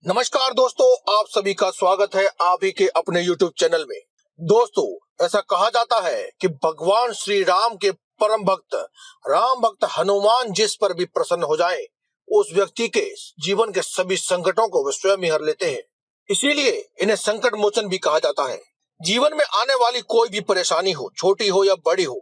नमस्कार दोस्तों, आप सभी का स्वागत है आप ही के अपने YouTube चैनल में। दोस्तों, ऐसा कहा जाता है कि भगवान श्री राम के परम भक्त राम भक्त हनुमान जिस पर भी प्रसन्न हो जाए, उस व्यक्ति के जीवन के सभी संकटों को वे स्वयं ही हर लेते हैं। इसीलिए इन्हें संकट मोचन भी कहा जाता है। जीवन में आने वाली कोई भी परेशानी हो, छोटी हो या बड़ी हो,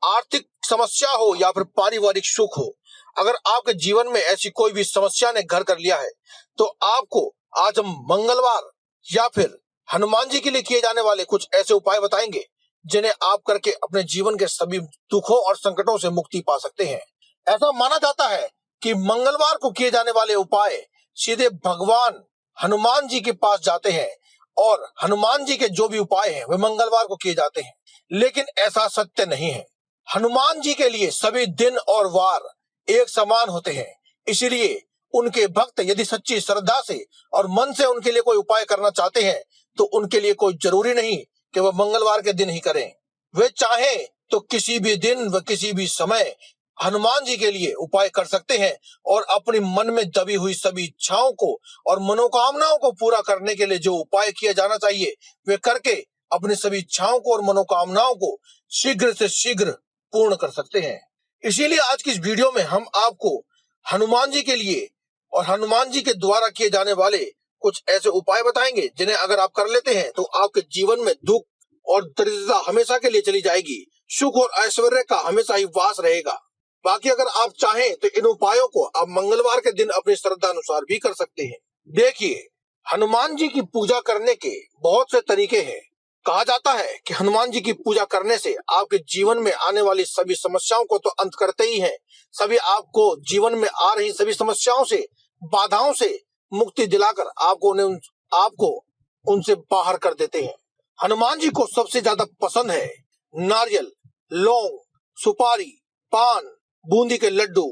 आर्थिक समस्या हो या फिर पारिवारिक सुख हो, अगर आपके जीवन में ऐसी कोई भी समस्या ने घर कर लिया है, तो आपको आज हम मंगलवार या फिर हनुमान जी के लिए किए जाने वाले कुछ ऐसे उपाय बताएंगे जिन्हें आप करके अपने जीवन के सभी दुखों और संकटों से मुक्ति पा सकते हैं। ऐसा माना जाता है कि मंगलवार को किए जाने वाले उपाय सीधे भगवान हनुमान जी के पास जाते हैं और हनुमान जी के जो भी उपाय हैं वे मंगलवार को किए जाते हैं, लेकिन ऐसा सत्य नहीं है। हनुमान जी के लिए सभी दिन और वार एक समान होते हैं। इसीलिए उनके भक्त यदि सच्ची श्रद्धा से और मन से उनके लिए कोई उपाय करना चाहते हैं तो उनके लिए कोई जरूरी नहीं कि वह मंगलवार के दिन ही करें। वे चाहें तो किसी भी दिन व किसी भी समय हनुमान जी के लिए उपाय कर सकते हैं और अपनी मन में दबी हुई सभी इच्छाओं को और मनोकामनाओं को पूरा करने के लिए जो उपाय किया जाना चाहिए वे करके अपनी सभी इच्छाओं को और मनोकामनाओं को शीघ्र से शीघ्र पूर्ण कर सकते हैं। इसीलिए आज की इस वीडियो में हम आपको हनुमान जी के लिए और हनुमान जी के द्वारा किए जाने वाले कुछ ऐसे उपाय बताएंगे जिन्हें अगर आप कर लेते हैं तो आपके जीवन में दुख और दरिद्रता हमेशा के लिए चली जाएगी, सुख और ऐश्वर्य का हमेशा ही वास रहेगा। बाकी अगर आप चाहें तो इन उपायों को आप मंगलवार के दिन अपनी श्रद्धा अनुसार भी कर सकते हैं। देखिए, हनुमान जी की पूजा करने के बहुत से तरीके हैं। कहा जाता है कि हनुमान जी की पूजा करने से आपके जीवन में आने वाली सभी समस्याओं को तो अंत करते ही हैं, सभी आपको जीवन में आ रही सभी समस्याओं से, बाधाओं से मुक्ति दिलाकर आपको उनसे बाहर कर देते हैं। हनुमान जी को सबसे ज्यादा पसंद है नारियल, लौंग, सुपारी, पान, बूंदी के लड्डू।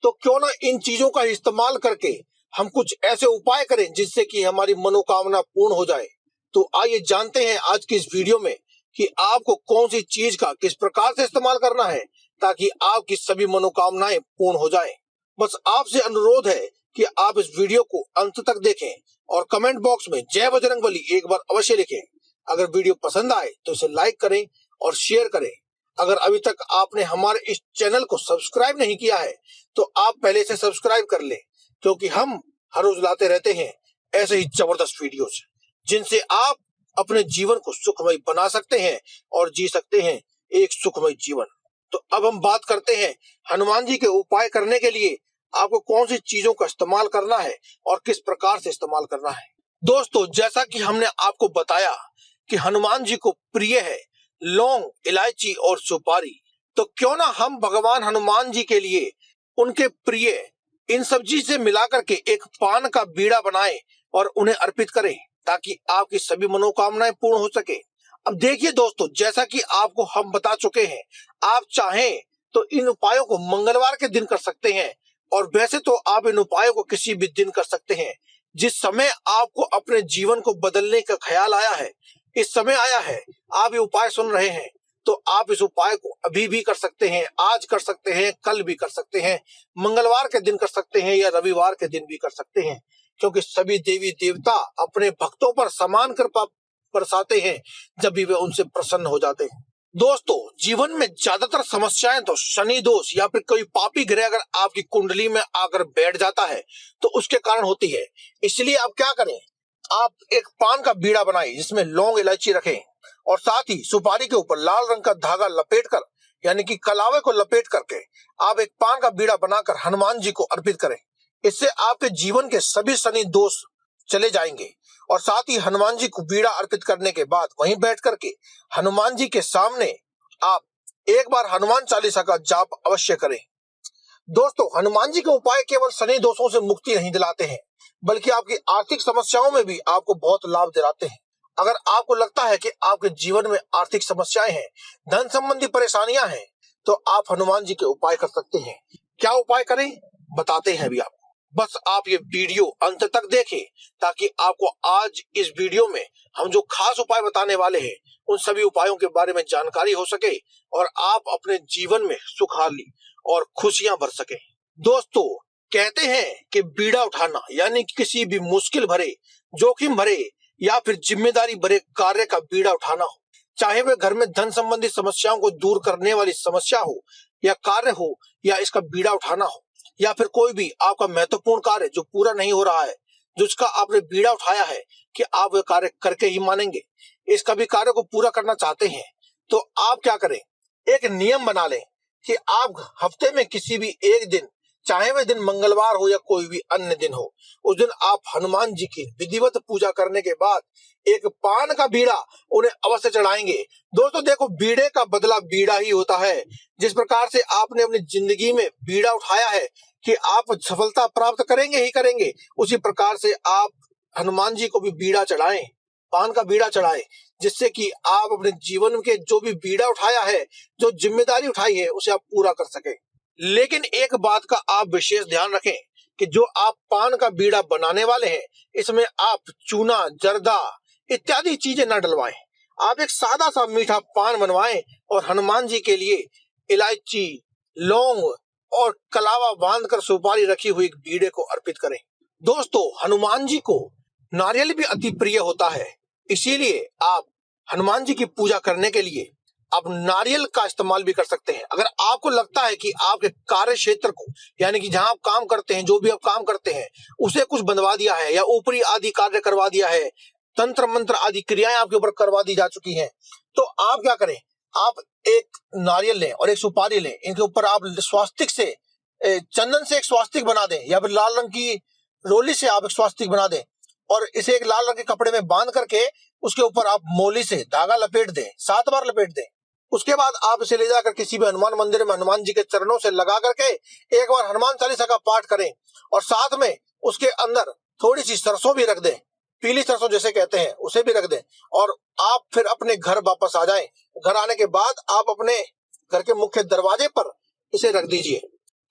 तो क्यों ना इन चीजों का इस्तेमाल करके हम कुछ ऐसे उपाय करें जिससे कि हमारी मनोकामना पूर्ण हो जाए। तो आइए जानते हैं आज की इस वीडियो में कि आपको कौन सी चीज का किस प्रकार से इस्तेमाल करना है ताकि आपकी सभी मनोकामनाएं पूर्ण हो जाएं। बस आपसे अनुरोध है कि आप इस वीडियो को अंत तक देखें और कमेंट बॉक्स में जय बजरंगबली एक बार अवश्य लिखें। अगर वीडियो पसंद आए तो इसे लाइक करें और शेयर करें। अगर अभी तक आपने हमारे इस चैनल को सब्सक्राइब नहीं किया है तो आप पहले से सब्सक्राइब कर लें, क्योंकि हम हर रोज लाते रहते हैं ऐसे ही जबरदस्त वीडियोस जिनसे आप अपने जीवन को सुखमय बना सकते हैं और जी सकते हैं एक सुखमय जीवन। तो अब हम बात करते हैं हनुमान जी के उपाय करने के लिए आपको कौन सी चीजों का इस्तेमाल करना है और किस प्रकार से इस्तेमाल करना है। दोस्तों, जैसा कि हमने आपको बताया कि हनुमान जी को प्रिय है लौंग, इलायची और सुपारी, तो क्यों ना हम भगवान हनुमान जी के लिए उनके प्रिय इन सब चीज से मिलाकर के एक पान का बीड़ा बनाएं और उन्हें अर्पित करें ताकि आपकी सभी मनोकामनाएं पूर्ण हो सके। अब देखिए दोस्तों, जैसा कि आपको हम बता चुके हैं, आप चाहें तो इन उपायों को मंगलवार के दिन कर सकते हैं और वैसे तो आप इन उपायों को किसी भी दिन कर सकते हैं। जिस समय आपको अपने जीवन को बदलने का ख्याल आया है, इस समय आया है, आप ये उपाय सुन रहे हैं, तो आप इस उपाय को अभी भी कर सकते हैं, आज कर सकते हैं, कल भी कर सकते हैं, मंगलवार के दिन कर सकते हैं या रविवार के दिन भी कर सकते हैं, क्योंकि सभी देवी देवता अपने भक्तों पर समान कृपा बरसाते हैं जब भी वे उनसे प्रसन्न हो जाते हैं। दोस्तों, जीवन में ज्यादातर समस्याएं तो शनि दोष या फिर कोई पापी ग्रह अगर आपकी कुंडली में आकर बैठ जाता है तो उसके कारण होती है। इसलिए आप क्या करें, आप एक पान का बीड़ा बनाएं जिसमें लौंग, इलायची रखें और साथ ही सुपारी के ऊपर लाल रंग का धागा लपेटकर यानी कि कलावे को लपेट करके आप एक पान का बीड़ा बनाकर हनुमान जी को अर्पित करें। इससे आपके जीवन के सभी शनि दोष चले जाएंगे। और साथ ही हनुमान जी को बीड़ा अर्पित करने के बाद वहीं बैठ करके हनुमान जी के सामने आप एक बार हनुमान चालीसा का जाप अवश्य करें। दोस्तों, हनुमान जी के उपाय केवल शनि दोषों से मुक्ति नहीं दिलाते हैं बल्कि आपकी आर्थिक समस्याओं में भी आपको बहुत लाभ दिलाते हैं। अगर आपको लगता है कि आपके जीवन में आर्थिक समस्याएं हैं, धन संबंधी परेशानियां हैं, तो आप हनुमान जी के उपाय कर सकते हैं। क्या उपाय करें बताते हैं अभी आपको। बस आप ये वीडियो अंत तक देखें ताकि आपको आज इस वीडियो में हम जो खास उपाय बताने वाले हैं उन सभी उपायों के बारे में जानकारी हो सके और आप अपने जीवन में सुखहाली और खुशियां भर सके। दोस्तों, कहते हैं कि बीड़ा उठाना यानी कि किसी भी मुश्किल भरे, जोखिम भरे या फिर जिम्मेदारी भरे कार्य का बीड़ा उठाना हो, चाहे वह घर में धन संबंधी समस्याओं को दूर करने वाली समस्या हो या कार्य हो, या इसका बीड़ा उठाना हो, या फिर कोई भी आपका महत्वपूर्ण कार्य जो पूरा नहीं हो रहा है, जिसका आपने बीड़ा उठाया है कि आप वह कार्य करके ही मानेंगे, इस कभी कार्य को पूरा करना चाहते हैं, तो आप क्या करें, एक नियम बना लें कि आप हफ्ते में किसी भी एक दिन, चाहे वह दिन मंगलवार हो या कोई भी अन्य दिन हो, उस दिन आप हनुमान जी की विधिवत पूजा करने के बाद एक पान का बीड़ा उन्हें अवश्य चढ़ाएंगे। दोस्तों देखो, बीड़े का बदला बीड़ा ही होता है। जिस प्रकार से आपने अपनी जिंदगी में बीड़ा उठाया है कि आप सफलता प्राप्त करेंगे ही करेंगे, उसी प्रकार से आप हनुमान जी को भी बीड़ा चढ़ाएं, पान का बीड़ा चढ़ाएं, जिससे कि आप अपने जीवन के जो भी बीड़ा उठाया है, जो जिम्मेदारी उठाई है, उसे आप पूरा कर सकें। लेकिन एक बात का आप विशेष ध्यान रखें कि जो आप पान का बीड़ा बनाने वाले हैं, इसमें आप चूना, जर्दा इत्यादि चीजें न डलवाएं। आप एक सादा सा मीठा पान बनवाएं और हनुमान जी के लिए इलायची, लौंग और कलावा बांधकर सुपारी रखी हुई बीड़े को अर्पित करें। दोस्तों, हनुमान जी को नारियल भी अति प्रिय होता है, इसीलिए आप हनुमान जी की पूजा करने के लिए आप नारियल का इस्तेमाल भी कर सकते हैं। अगर आपको लगता है कि आपके कार्य क्षेत्र को, यानी कि जहां आप काम करते हैं, जो भी आप काम करते हैं, उसे कुछ बनवा दिया है या ऊपरी आदि कार्य करवा दिया है, तंत्र मंत्र आदि क्रियाएं आपके ऊपर करवा दी जा चुकी हैं, तो आप क्या करें, आप एक नारियल लें और एक सुपारी लें, इनके ऊपर आप स्वास्तिक से, चंदन से एक स्वास्तिक बना दें, या फिर लाल रंग की रोली से आप एक स्वास्तिक बना दें और इसे एक लाल रंग के कपड़े में बांध करके उसके ऊपर आप मोली से धागा लपेट दें, 7 बार लपेट दें। उसके बाद आप इसे ले जाकर किसी भी हनुमान मंदिर में हनुमान जी के चरणों से लगा करके एक बार हनुमान चालीसा का पाठ करें और साथ में उसके अंदर थोड़ी सी सरसों भी रख दें, पीली सरसों जैसे कहते हैं, उसे भी रख दें और आप फिर अपने घर वापस आ जाएं। घर आने के बाद आप अपने घर के मुख्य दरवाजे पर इसे रख दीजिए।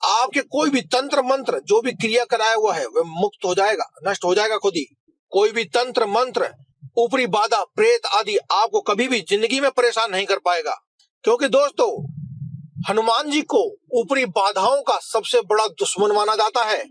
आपके कोई भी तंत्र मंत्र जो भी क्रिया कराया हुआ है वह मुक्त हो जाएगा, नष्ट हो जाएगा खुद ही। कोई भी तंत्र मंत्र, ऊपरी बाधा, प्रेत आदि आपको कभी भी जिंदगी में परेशान नहीं कर पाएगा, क्योंकि दोस्तों हनुमान जी को ऊपरी बाधाओं का सबसे बड़ा दुश्मन माना जाता है।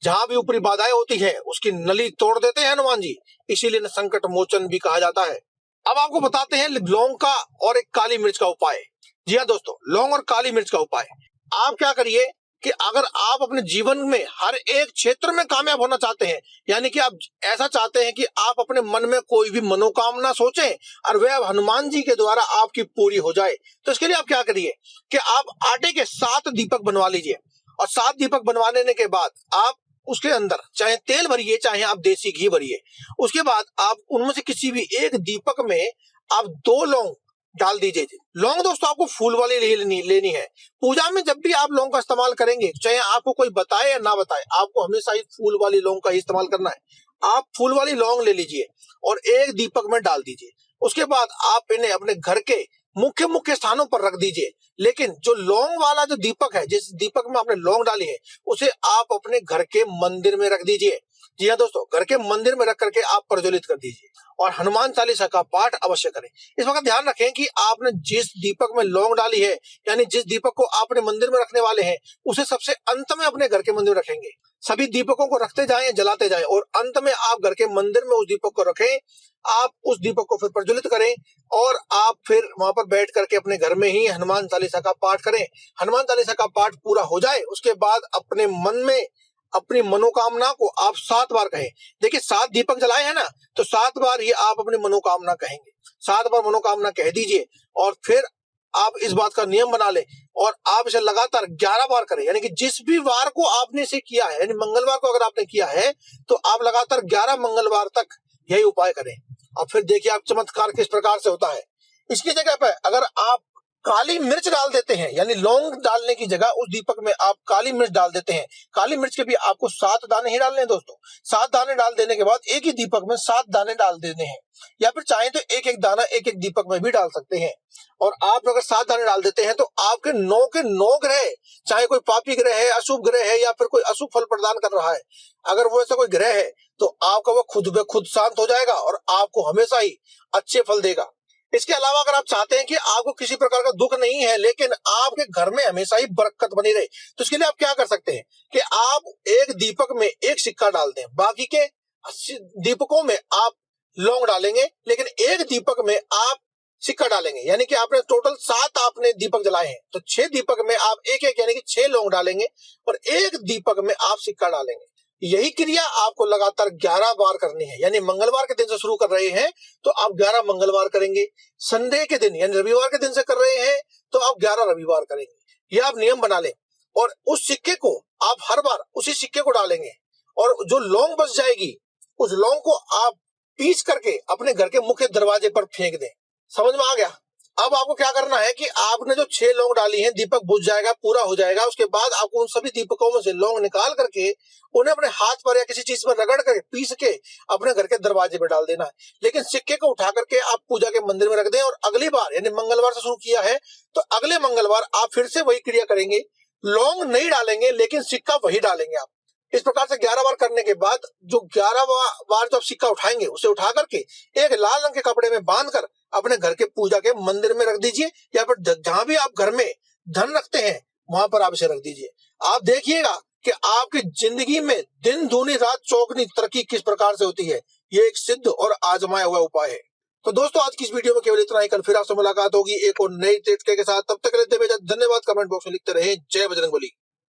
जहां भी ऊपरी बाधाएं होती हैं उसकी नली तोड़ देते हैं हनुमान जी, इसीलिए संकट मोचन भी कहा जाता है। अब आपको बताते हैं लौंग का और एक काली मिर्च का उपाय। जी हाँ दोस्तों, लौंग और काली मिर्च का उपाय। आप क्या करिए कि अगर आप अपने जीवन में हर एक क्षेत्र में कामयाब होना चाहते हैं, यानी कि आप ऐसा चाहते हैं कि आप अपने मन में कोई भी मनोकामना सोचें और वह हनुमान जी के द्वारा आपकी पूरी हो जाए, तो इसके लिए आप क्या करिए कि आप आटे के 7 दीपक बनवा लीजिए और 7 दीपक बनवा लेने के बाद आप उसके अंदर चाहे तेल भरिए, चाहे आप देसी घी भरिए। उसके बाद आप उनमें से किसी भी एक दीपक में आप 2 लौंग डाल दीजिए। लौंग दोस्तों आपको फूल वाली लेनी है। पूजा में जब भी आप लौंग का इस्तेमाल करेंगे, चाहे आपको कोई बताए या ना बताए, आपको हमेशा ही फूल वाली लौंग का ही इस्तेमाल करना है। आप फूल वाली लौंग ले लीजिए और एक दीपक में डाल दीजिए। उसके बाद आप इन्हें अपने घर के मुख्य मुख्य स्थानों पर रख दीजिए। लेकिन जो लौंग वाला जो दीपक है, जिस दीपक में आपने लौंग डाली है, उसे आप अपने घर के मंदिर में रख दीजिए। जी हाँ दोस्तों, घर के मंदिर में रख करके आप प्रज्वलित कर दीजिए और हनुमान चालीसा का पाठ अवश्य करें। इस वक्त ध्यान रखें कि आपने जिस दीपक में लौंग डाली है, यानी जिस दीपक को आप अपने मंदिर में रखने वाले हैं, उसे सबसे अंत में अपने घर के मंदिर में रखेंगे। सभी दीपकों को रखते जाएं, जलाते जाएं और अंत में आप घर के मंदिर में उस दीपक को रखें। आप उस दीपक को फिर प्रज्वलित करें और आप फिर वहां पर बैठ करके अपने घर में ही हनुमान चालीसा का पाठ करें। हनुमान चालीसा का पाठ पूरा हो जाए उसके बाद अपने मन में अपनी मनोकामना को आप 7 बार कहें। देखिए 7 दीपक जलाए हैं ना, तो 7 बार ही आप अपनी मनोकामना कहेंगे। 7 बार मनोकामना कह दीजिए और फिर आप इस बात का नियम बना लें और आप इसे लगातार 11 बार करें। यानी कि जिस भी वार को आपने इसे किया है, यानी मंगलवार को अगर आपने किया है, तो आप लगातार 11 मंगलवार तक यही उपाय करें और फिर देखिए आप चमत्कार किस प्रकार से होता है। इसकी जगह पर अगर आप काली मिर्च डाल देते हैं, यानी लौंग डालने की जगह उस दीपक में आप काली मिर्च डाल देते हैं। काली मिर्च के भी आपको 7 दाने ही डालने हैं दोस्तों। 7 दाने डाल देने के बाद एक ही दीपक में 7 दाने डाल देने हैं, या फिर चाहे तो एक एक दाना एक एक दीपक में भी डाल सकते हैं। और आप अगर 7 दाने डाल देते हैं तो आपके 9 के 9 ग्रह, चाहे कोई पापी ग्रह है, अशुभ ग्रह है या फिर कोई अशुभ फल प्रदान कर रहा है, अगर वो ऐसा कोई ग्रह है तो आपका वो खुद ब खुद शांत हो जाएगा और आपको हमेशा ही अच्छे फल देगा। इसके अलावा अगर आप चाहते हैं कि आपको किसी प्रकार का दुख नहीं है लेकिन आपके घर में हमेशा ही बरकत बनी रहे, तो इसके लिए आप क्या कर सकते हैं कि आप एक दीपक में एक सिक्का डाल दें, बाकी के 80 दीपकों में आप लौंग डालेंगे, लेकिन एक दीपक में आप सिक्का डालेंगे। यानी कि आपने टोटल 7 आपने दीपक जलाए हैं, तो 6 दीपक में आप एक एक यानी कि 6 लौंग डालेंगे और एक दीपक में आप सिक्का डालेंगे। यही क्रिया आपको लगातार 11 बार करनी है। यानी मंगलवार के दिन से शुरू कर रहे हैं तो आप 11 मंगलवार करेंगे, संडे के दिन यानी रविवार के दिन से कर रहे हैं तो आप 11 रविवार करेंगे। यह आप नियम बना लें और उस सिक्के को आप हर बार उसी सिक्के को डालेंगे और जो लौंग बच जाएगी उस लौंग को आप पीस करके अपने घर के मुख्य दरवाजे पर फेंक दें। समझ में आ गया? अब आपको क्या करना है कि आपने जो 6 लौंग डाली हैं, दीपक बुझ जाएगा, पूरा हो जाएगा। उसके बाद आपको उन सभी दीपकों में से लौंग निकाल करके उन्हें अपने हाथ पर या किसी चीज पर रगड़ करके पीस के अपने घर के दरवाजे पर डाल देना है। लेकिन सिक्के को उठा करके आप पूजा के मंदिर में रख दें और अगली बार यानी मंगलवार से शुरू किया है तो अगले मंगलवार आप फिर से वही क्रिया करेंगे, लौंग नहीं डालेंगे लेकिन सिक्का वही डालेंगे आप। इस प्रकार से 11 बार करने के बाद जो 11 बार जो आप सिक्का उठाएंगे उसे उठा करके एक लाल रंग के कपड़े में बांधकर अपने घर के पूजा के मंदिर में रख दीजिए या फिर जहां भी आप घर में धन रखते हैं वहां पर आप इसे रख दीजिए। आप देखिएगा कि आपकी जिंदगी में दिन दूनी रात चौगनी तरक्की किस प्रकार से होती है। ये एक सिद्ध और आजमाया हुआ उपाय है। तो दोस्तों आज की इस वीडियो में केवल इतना ही। कल फिर आपसे मुलाकात होगी एक और नई टिप्स के साथ। तब तक के लिए धन्यवाद। कमेंट बॉक्स में लिखते रहे जय बजरंगबली।